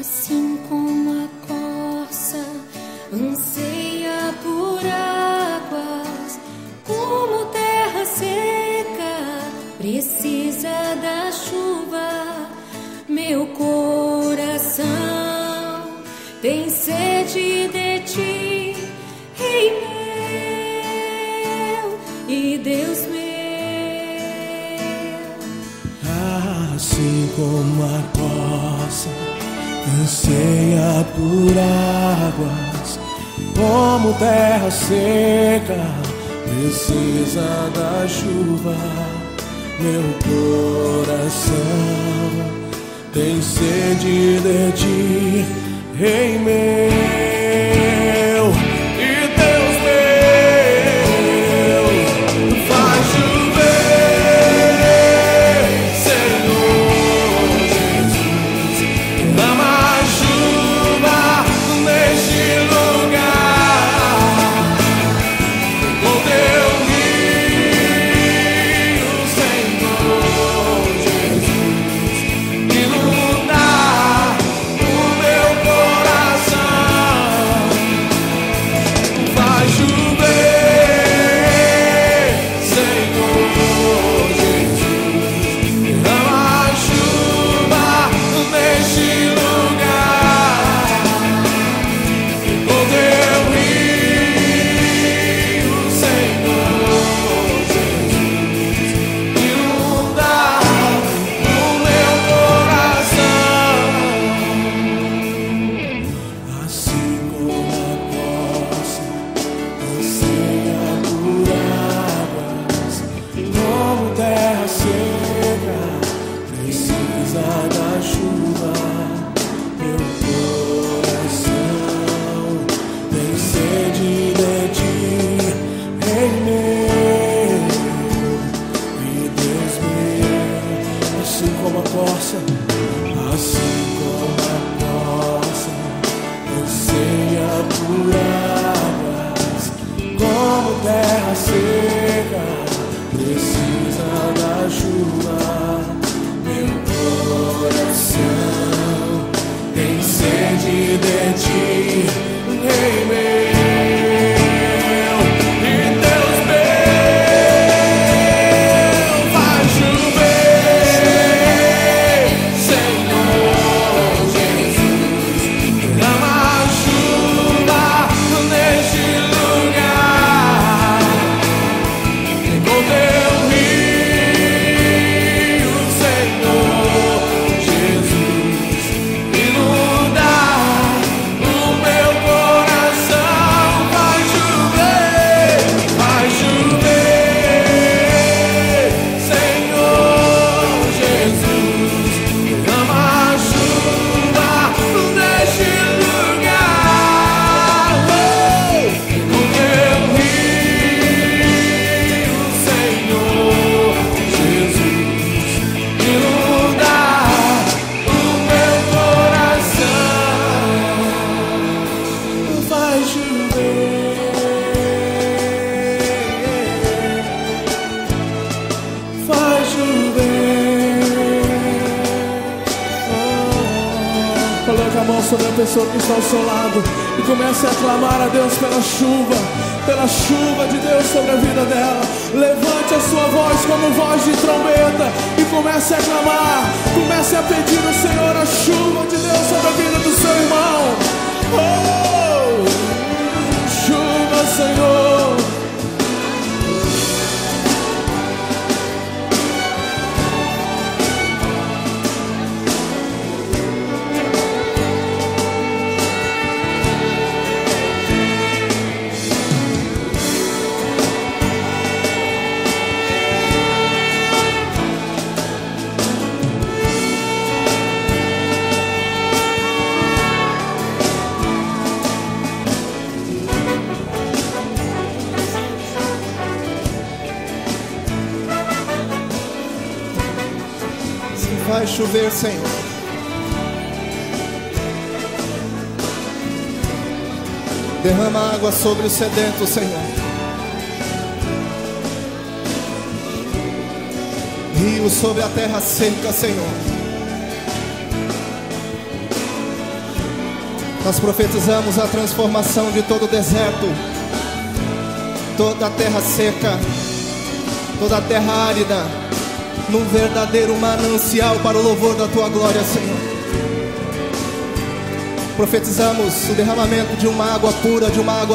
Assim como a corça anseia por águas, como terra seca precisa da chuva, meu coração tem sede de ti, Rei meu e Deus meu. Assim como a corça anseia por águas, como terra seca precisa da chuva, meu coração tem sede de ti, Rei meu e Deus meu. Faz chover, Senhor Jesus, derrama chuva neste lugar, com teu rio, Senhor Jesus, inunda o meu coração. Faz chover, Senhor Jesus, derrama chuva neste lugar, com teu rio, Senhor Jesus, inunda o meu coração. Assim como a corça anseia por águas, como terra seca precisa da chuva, meu coração tem sede de ti, Rei meu e Deus meu. Assim como a corça anseia por águas, como terra seca precisa da chuva, meu coração tem sede de ti, Rei meu e Deus meu. Faz chover, Senhor Jesus, derrama chuva neste lugar, com teu rio, Senhor Jesus, inunda o meu coração. Faz chover, Senhor Jesus, derrama chuva neste lugar, com teu rio, Senhor Jesus, inunda o meu coração. Faz chover, faz chover. Coloque a mão sobre a pessoa que está ao seu lado e comece a clamar a Deus pela chuva de Deus sobre a vida dela. Levante a sua voz como voz de trombeta e comece a clamar, comece a pedir ao Senhor a chuva de Deus sobre a vida do seu irmão. Oh, chuva, Senhor. Faz chover, Senhor. Derrama água sobre o sedento, Senhor. Rio sobre a terra seca, Senhor. Nós profetizamos a transformação de todo o deserto, toda a terra seca, toda a terra árida, num verdadeiro manancial para o louvor da tua glória, Senhor. Profetizamos o derramamento de uma água pura, de uma água